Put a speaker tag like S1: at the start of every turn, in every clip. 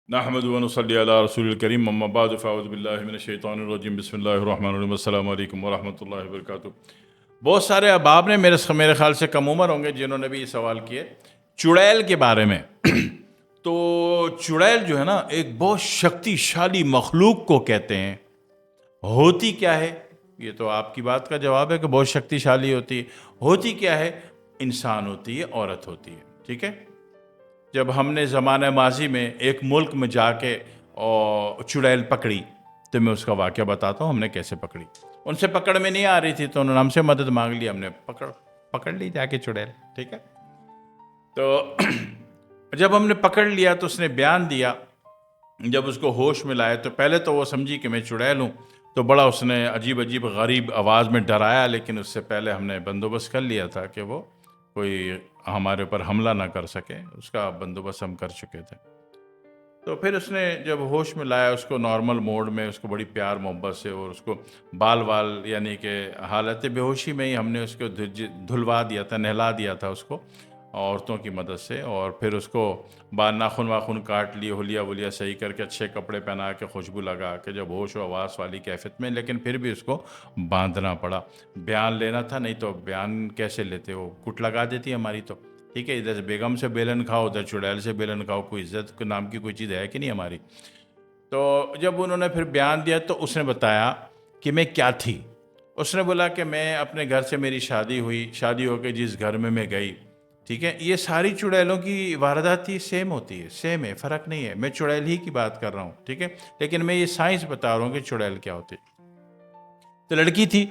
S1: نحمد و نصلی علی رسول الکریم اما بعد فاعوذ باللہ من الشیطان الرجیم بسم اللہ الرحمن الرحیم السلام علیکم ورحمۃ اللہ وبرکاتہ۔ بہت سارے احباب نے میرے خیال سے کم عمر ہوں گے جنہوں نے بھی یہ سوال کیے چڑیل کے بارے میں۔ تو چڑیل جو ہے نا ایک بہت شکتی شالی مخلوق کو کہتے ہیں۔ ہوتی کیا ہے؟ یہ تو آپ کی بات کا جواب ہے کہ بہت شکتی شالی ہوتی ہے۔ ہوتی کیا ہے؟ انسان ہوتی ہے، عورت ہوتی ہے، ٹھیک ہے۔ جب ہم نے زمانہ ماضی میں ایک ملک میں جا کے اور چڑیل پکڑی تو میں اس کا واقعہ بتاتا ہوں ہم نے کیسے پکڑی۔ ان سے پکڑ میں نہیں آ رہی تھی تو انہوں نے ہم سے مدد مانگ لی، ہم نے پکڑ لی جا کے چڑیل، ٹھیک ہے۔ تو جب ہم نے پکڑ لیا تو اس نے بیان دیا، جب اس کو ہوش میں لائے تو پہلے تو وہ سمجھی کہ میں چڑیل ہوں، تو بڑا اس نے عجیب عجیب غریب آواز میں ڈرایا، لیکن اس سے پہلے ہم نے بندوبست کر لیا تھا کہ وہ کوئی ہمارے اوپر حملہ نہ کر سکے، اس کا بندوبست ہم کر چکے تھے۔ تو پھر اس نے جب ہوش میں لایا اس کو نارمل موڈ میں، اس کو بڑی پیار محبت سے، اور اس کو بال یعنی کہ حالت بے ہوشی میں ہی ہم نے اس کو دھلوا دیا تھا، نہلا دیا تھا اس کو عورتوں کی مدد سے، اور پھر اس کو ناخن واخن کاٹ لیے، ہولیا وولیا صحیح کر کے، اچھے کپڑے پہنا کے، خوشبو لگا کے، جب ہوش و حواس والی کیفیت میں، لیکن پھر بھی اس کو باندھنا پڑا۔ بیان لینا تھا، نہیں تو بیان کیسے لیتے، وہ کٹ لگا دیتی ہماری تو، ٹھیک ہے۔ ادھر سے بیگم سے بیلن کھاؤ، ادھر چڑیل سے بیلن کھاؤ، کوئی عزت کے نام کی کوئی چیز ہے کہ نہیں ہماری۔ تو جب انہوں نے پھر بیان دیا تو اس نے بتایا کہ میں کیا تھی۔ اس نے بولا کہ میں اپنے گھر سے میری شادی ہوئی، شادی ہو کے جس گھر میں گئی، ٹھیک ہے، یہ ساری چڑیلوں کی واردات ہی سیم ہوتی ہے، سیم ہے، فرق نہیں ہے، میں چڑیل ہی کی بات کر رہا ہوں، ٹھیک ہے، لیکن میں یہ سائنس بتا رہا ہوں کہ چڑیل کیا ہوتی۔ تو لڑکی تھی،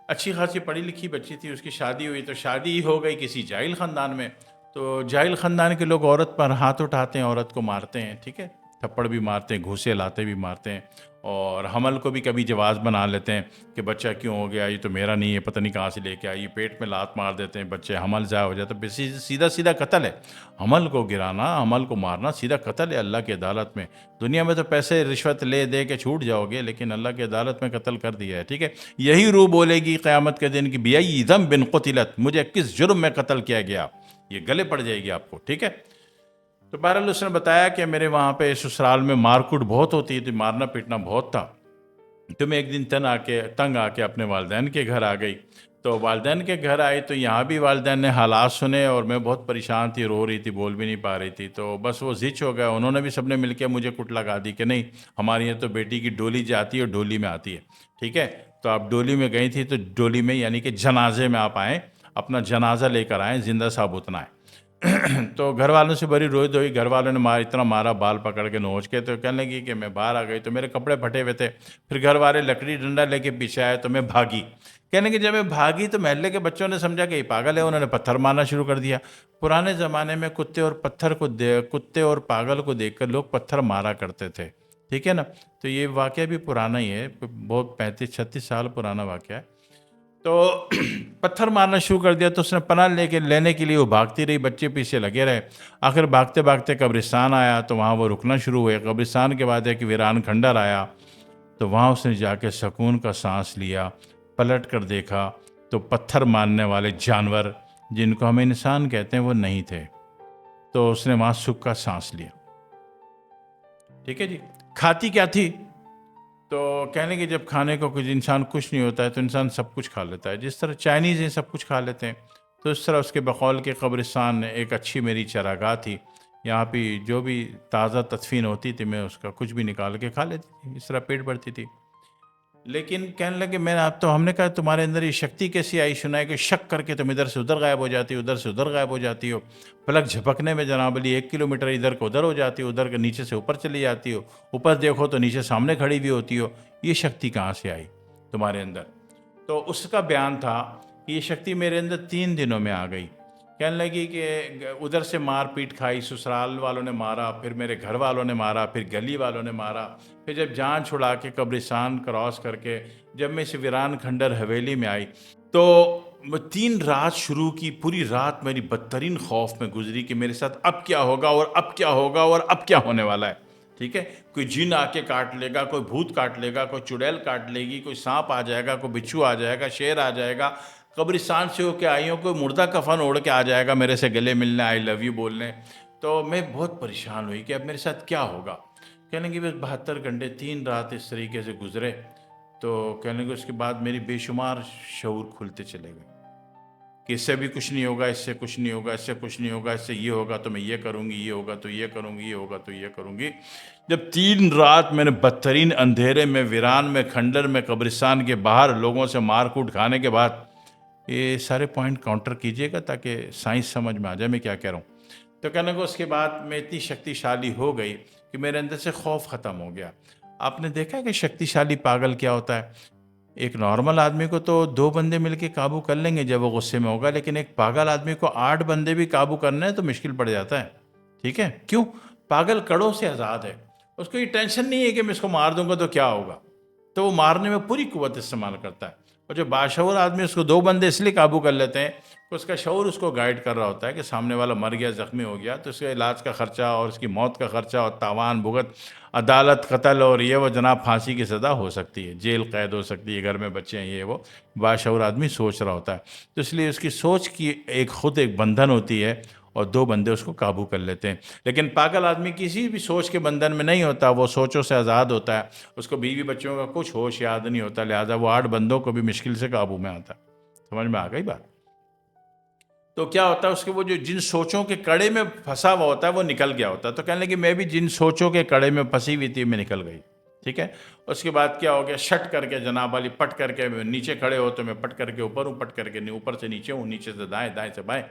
S1: اچھی خاصی پڑھی لکھی بچی تھی، اس کی شادی ہوئی تو شادی ہو گئی کسی جاہل خاندان میں۔ تو جاہل خاندان کے لوگ عورت پر ہاتھ اٹھاتے ہیں، عورت کو مارتے ہیں، ٹھیک ہے، تھپڑ بھی مارتے ہیں، گھوسے لاتے بھی مارتے ہیں، اور حمل کو بھی کبھی جواز بنا لیتے ہیں کہ بچہ کیوں ہو گیا، یہ تو میرا نہیں ہے، پتہ نہیں کہاں سے لے کے آئی، پیٹ میں لات مار دیتے ہیں بچے، حمل ضائع ہو جاتا ہے، سیدھا قتل ہے۔ حمل کو گرانا، حمل کو مارنا سیدھا قتل ہے اللہ کی عدالت میں۔ دنیا میں تو پیسے رشوت لے دے کے چھوٹ جاؤ گے، لیکن اللہ کی عدالت میں قتل کر دیا ہے، ٹھیک ہے۔ یہی روح بولے گی قیامت کے دن کی بِأَيِّ ذَنبٍ قُتِلَتْ، مجھے کس جرم میں قتل کیا گیا، یہ گلے پڑ جائے گی آپ کو، ٹھیک ہے۔ تو بہرحال اس نے بتایا کہ میرے وہاں پہ سسرال میں مار کوٹ بہت ہوتی تھی، مارنا پیٹنا بہت تھا۔ تو میں ایک دن تنگ آ کے اپنے والدین کے گھر آ گئی۔ تو والدین کے گھر آئی تو یہاں بھی والدین نے حالات سنے، اور میں بہت پریشان تھی، رو رہی تھی، بول بھی نہیں پا رہی تھی۔ تو بس وہ زچ ہو گیا، انہوں نے بھی سب نے مل کے مجھے کٹ لگا دی کہ نہیں، ہماری یہاں تو بیٹی کی ڈولی جاتی ہے اور ڈولی میں آتی ہے، ٹھیک ہے۔ تو آپ ڈولی میں گئی تھی تو ڈولی میں یعنی کہ جنازے میں آپ آئیں، اپنا جنازہ لے کر آئیں، زندہ ثابت نہ آئیں۔ تو گھر والوں سے بڑی روئی دھوئی، گھر والوں نے اتنا مارا، بال پکڑ کے نوچ کے، تو کہنے لگی کہ میں باہر آ گئی تو میرے کپڑے پھٹے ہوئے تھے، پھر گھر والے لکڑی ڈنڈا لے کے پیچھے آئے تو میں بھاگی۔ کہنے کہ جب میں بھاگی تو محلے کے بچوں نے سمجھا کہ یہ پاگل ہے، انہوں نے پتھر مارنا شروع کر دیا۔ پرانے زمانے میں کتے اور پاگل کو دیکھ کر لوگ پتھر مارا کرتے تھے، ٹھیک ہے نا۔ تو یہ واقعہ بھی پرانا ہی ہے، بہت 35-36 سال پرانا واقعہ ہے۔ تو پتھر مارنا شروع کر دیا، تو اس نے پناہ لینے کے لیے وہ بھاگتی رہی، بچے پیچھے لگے رہے۔ آخر بھاگتے بھاگتے قبرستان آیا تو وہاں وہ رکنا شروع ہوئے۔ قبرستان کے بعد ایک ویران کھنڈر آیا، تو وہاں اس نے جا کے سکون کا سانس لیا، پلٹ کر دیکھا تو پتھر مارنے والے جانور جن کو ہم انسان کہتے ہیں وہ نہیں تھے۔ تو اس نے وہاں سکھ کا سانس لیا، ٹھیک ہے جی۔ کھاتی کیا تھی؟ تو کہنے کہ جب کھانے کو کچھ انسان کچھ نہیں ہوتا ہے تو انسان سب کچھ کھا لیتا ہے، جس طرح چائنیز ہیں سب کچھ کھا لیتے ہیں، تو اس طرح اس کے بقول کے قبرستان ایک اچھی میری چراگاہ تھی، یہاں پہ جو بھی تازہ تدفین ہوتی تھی میں اس کا کچھ بھی نکال کے کھا لیتی تھی، اس طرح پیٹ بھرتی تھی۔ لیکن کہنے لگے ہم نے کہا تمہارے اندر یہ شکتی کیسی آئی؟ سنائے کہ شک کر کے تم ادھر سے ادھر غائب ہو جاتی ہو، ادھر سے ادھر غائب ہو جاتی ہو، پلک جھپکنے میں جناب علی 1 کلومیٹر ادھر کو ادھر ہو جاتی ہو، ادھر کے نیچے سے اوپر چلی جاتی ہو، اوپر دیکھو تو نیچے سامنے کھڑی بھی ہوتی ہو، یہ شکتی کہاں سے آئی تمہارے اندر؟ تو اس کا بیان تھا کہ یہ شکتی میرے اندر 3 دنوں میں آ گئی۔ کہنے لگی کہ ادھر سے مار پیٹ کھائی، سسرال والوں نے مارا، پھر میرے گھر والوں نے مارا، پھر گلی والوں نے مارا، پھر جب جان چھڑا کے قبرستان کراس کر کے جب میں اس ویران کھنڈر حویلی میں آئی تو 3 رات شروع کی، پوری رات میری بدترین خوف میں گزری کہ میرے ساتھ اب کیا ہوگا اور اب کیا ہوگا اور اب کیا ہونے والا ہے، ٹھیک ہے۔ کوئی جن آ کے کاٹ لے گا، کوئی بھوت کاٹ لے گا، کوئی چڑیل کاٹ لے گی، کوئی سانپ آ جائے گا، کوئی بچھو آ جائے گا، شیر آ جائے گا، قبرستان سے ہو کے آئی ہوں کوئی مردہ کفن اوڑھ کے آ جائے گا میرے سے گلے ملنے، آئی لو یو بولنے۔ تو میں بہت پریشان ہوئی کہ اب میرے ساتھ کیا ہوگا۔ کہنے لگے بس 72 گھنٹے 3 رات اس طریقے سے گزرے، تو کہنے لگے اس کے بعد میری بے شمار شعور کھلتے چلے گئے کہ اس سے بھی کچھ نہیں ہوگا، اس سے کچھ نہیں ہوگا، اس سے کچھ نہیں ہوگا، اس سے یہ ہوگا تو میں یہ کروں گی، یہ ہوگا تو یہ کروں گی، یہ ہوگا تو یہ کروں گی۔ جب 3 رات میں نے بدترین اندھیرے میں، ویران میں، کھنڈر میں، قبرستان کے باہر لوگوں سے مار کوٹ کھانے کے بعد، یہ سارے پوائنٹ کاؤنٹر کیجئے گا تاکہ سائنس سمجھ میں آ جائے میں کیا کہہ رہا ہوں۔ تو کہنے کو اس کے بعد میں اتنی شکتی شالی ہو گئی کہ میرے اندر سے خوف ختم ہو گیا۔ آپ نے دیکھا ہے کہ شکتی شالی پاگل کیا ہوتا ہے؟ ایک نارمل آدمی کو تو 2 بندے مل کے قابو کر لیں گے جب وہ غصے میں ہوگا، لیکن ایک پاگل آدمی کو 8 بندے بھی قابو کرنا ہے تو مشکل پڑ جاتا ہے، ٹھیک ہے؟ کیوں؟ پاگل کڑوں سے آزاد ہے، اس کو یہ ٹینشن نہیں ہے کہ میں اس کو مار دوں گا تو کیا ہوگا، تو وہ مارنے میں پوری قوت استعمال کرتا ہے۔ اور جو باشعور آدمی اس کو 2 بندے اس لیے قابو کر لیتے ہیں کہ اس کا شعور اس کو گائیڈ کر رہا ہوتا ہے کہ سامنے والا مر گیا، زخمی ہو گیا تو اس کے علاج کا خرچہ اور اس کی موت کا خرچہ اور تاوان بھگت، عدالت، قتل اور یہ وہ جناب پھانسی کی سزا ہو سکتی ہے، جیل قید ہو سکتی ہے، گھر میں بچے ہیں، یہ وہ باشعور آدمی سوچ رہا ہوتا ہے۔ تو اس لیے اس کی سوچ کی خود ایک بندھن ہوتی ہے اور 2 بندے اس کو قابو کر لیتے ہیں۔ لیکن پاگل آدمی کسی بھی سوچ کے بندھن میں نہیں ہوتا، وہ سوچوں سے آزاد ہوتا ہے، اس کو بیوی بچوں کا کچھ ہوش یاد نہیں ہوتا، لہٰذا وہ 8 بندوں کو بھی مشکل سے قابو میں آتا ہے۔ سمجھ میں آ گئی بات؟ تو کیا ہوتا ہے اس کے وہ جو جن سوچوں کے کڑے میں پھنسا ہوا ہوتا ہے وہ نکل گیا ہوتا ہے۔ تو کہنے لگے میں بھی جن سوچوں کے کڑے میں پھنسی ہوئی تھی میں نکل گئی، ٹھیک ہے؟ اس کے بعد کیا ہو گیا، شٹ کر کے جناب والی پٹ کر کے نیچے کھڑے ہو تو میں پٹ کر کے اوپر ہوں، پٹ کر کے اوپر سے نیچے ہوں، نیچے سے دائیں، دائیں سے بائیں۔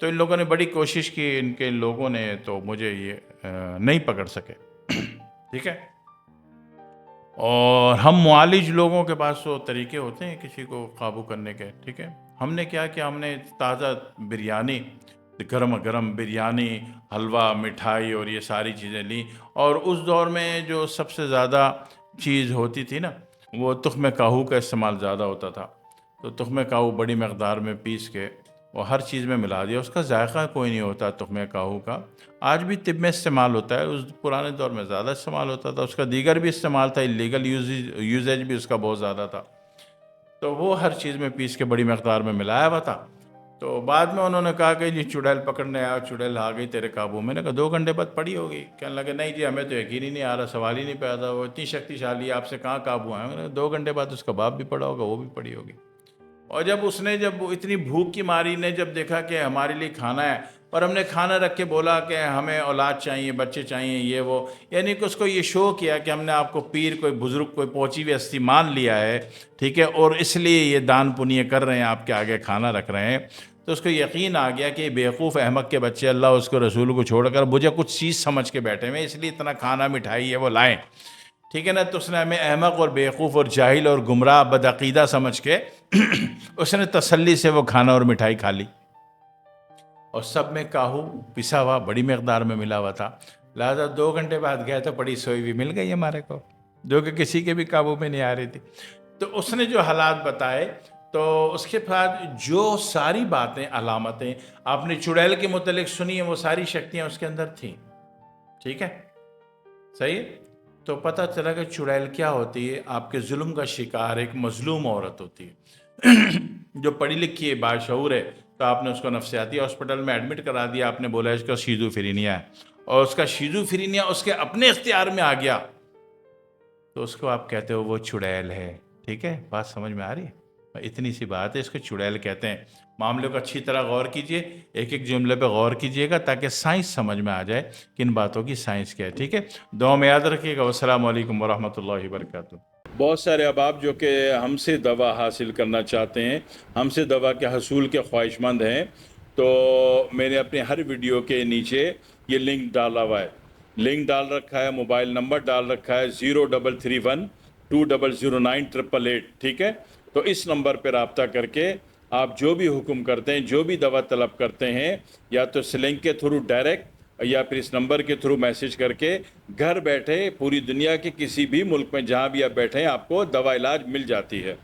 S1: تو ان لوگوں نے بڑی کوشش کی، ان کے لوگوں نے، تو مجھے یہ نہیں پکڑ سکے، ٹھیک ہے؟ اور ہم معالج لوگوں کے پاس تو طریقے ہوتے ہیں کسی کو قابو کرنے کے، ٹھیک ہے؟ ہم نے کیا کہ ہم نے تازہ بریانی، گرم گرم بریانی، حلوہ، مٹھائی اور یہ ساری چیزیں لیں، اور اس دور میں جو سب سے زیادہ چیز ہوتی تھی نا وہ تخم کاہو کا استعمال زیادہ ہوتا تھا۔ تو تخم کاہو بڑی مقدار میں پیس کے وہ ہر چیز میں ملا دیا، اس کا ذائقہ کوئی نہیں ہوتا تخم کاہو کا، آج بھی طب میں استعمال ہوتا ہے، اس پرانے دور میں زیادہ استعمال ہوتا تھا، اس کا دیگر بھی استعمال تھا، لیگل یوزیج بھی اس کا بہت زیادہ تھا، تو وہ ہر چیز میں پیس کے بڑی مقدار میں ملایا ہوا تھا۔ تو بعد میں انہوں نے کہا کہ جی چڑیل پکڑنے آیا، چڑیل آ گئی تیرے قابو میں، نے کہا 2 گھنٹے بعد پڑی ہوگی، کہنے لگے نہیں جی ہمیں تو یقین ہی نہیں آ رہا، سوال ہی نہیں پیدا، وہ اتنی شکتی شالی آپ سے کہاں قابو آئے؟ میں نے کہا 2 گھنٹے بعد اس کا باپ بھی پڑا ہوگا، وہ بھی پڑی ہوگی۔ اور جب اس نے، جب اتنی بھوک کی ماری نے جب دیکھا کہ ہمارے لیے کھانا ہے، اور ہم نے کھانا رکھ کے بولا کہ ہمیں اولاد چاہیے، بچے چاہیے، یہ وہ، یعنی کہ اس کو یہ شو کیا کہ ہم نے آپ کو پیر، کوئی بزرگ، کوئی پہنچی ہوئی ہستی مان لیا ہے، ٹھیک ہے، اور اس لیے یہ دان پنیہ کر رہے ہیں، آپ کے آگے کھانا رکھ رہے ہیں، تو اس کو یقین آ گیا کہ بیوقوف احمق کے بچے اللہ اس کو رسول کو چھوڑ کر مجھے کچھ چیز سمجھ کے بیٹھے ہوئے، اس لیے اتنا کھانا مٹھائی ہے وہ لائیں، ٹھیک ہے نا؟ تو اس نے ہمیں احمق اور بیوقوف اور جاہل اور گمراہ بدعقیدہ سمجھ کے اس نے تسلی سے وہ کھانا اور مٹھائی کھا لی، اور سب میں کاہو پسا ہوا بڑی مقدار میں ملا ہوا تھا، لہٰذا 2 گھنٹے بعد گیا تو پڑی سوئی ہوئی مل گئی ہمارے کو، جو کہ کسی کے بھی قابو میں نہیں آ رہی تھی۔ تو اس نے جو حالات بتائے، تو اس کے بعد جو ساری باتیں، علامتیں آپ نے چڑیل کے متعلق سنی ہیں، وہ ساری شکتیاں اس کے اندر تھیں، ٹھیک ہے؟ صحیح ہے؟ تو پتہ چلا کہ چڑیل کیا ہوتی ہے، آپ کے ظلم کا شکار ایک مظلوم عورت ہوتی ہے جو پڑھی لکھی ہے، باشعور ہے، تو آپ نے اس کو نفسیاتی ہاسپٹل میں ایڈمٹ کرا دیا، آپ نے بولا اس کا شیزوفرینیا ہے، اور اس کا شیزوفرینیا اس کے اپنے اختیار میں آ گیا، تو اس کو آپ کہتے ہو وہ چڑیل ہے، ٹھیک ہے؟ بات سمجھ میں آ رہی ہے؟ اتنی سی بات ہے، اس کو چڑیل کہتے ہیں۔ معاملے کو اچھی طرح غور کیجئے، ایک ایک جملے پہ غور کیجئے گا تاکہ سائنس سمجھ میں آ جائے کہ ان باتوں کی سائنس کیا ہے، ٹھیک ہے؟ دعا میں یاد رکھیے گا۔ والسلام علیکم ورحمۃ اللہ وبرکاتہ۔ بہت سارے احباب جو کہ ہم سے دوا حاصل کرنا چاہتے ہیں، ہم سے دوا کے حصول کے خواہش مند ہیں، تو میں نے اپنے ہر ویڈیو کے نیچے یہ لنک ڈالا ہوا ہے، لنک ڈال رکھا ہے، موبائل نمبر ڈال رکھا ہے 0331 2009 888، ٹھیک ہے؟ تو اس نمبر پہ رابطہ کر کے آپ جو بھی حکم کرتے ہیں، جو بھی دوا طلب کرتے ہیں، یا تو اس لنک کے تھرو ڈائریکٹ یا پھر اس نمبر کے تھرو میسج کر کے گھر بیٹھے پوری دنیا کے کسی بھی ملک میں جہاں بھی آپ بیٹھے ہیں آپ کو دوا علاج مل جاتی ہے۔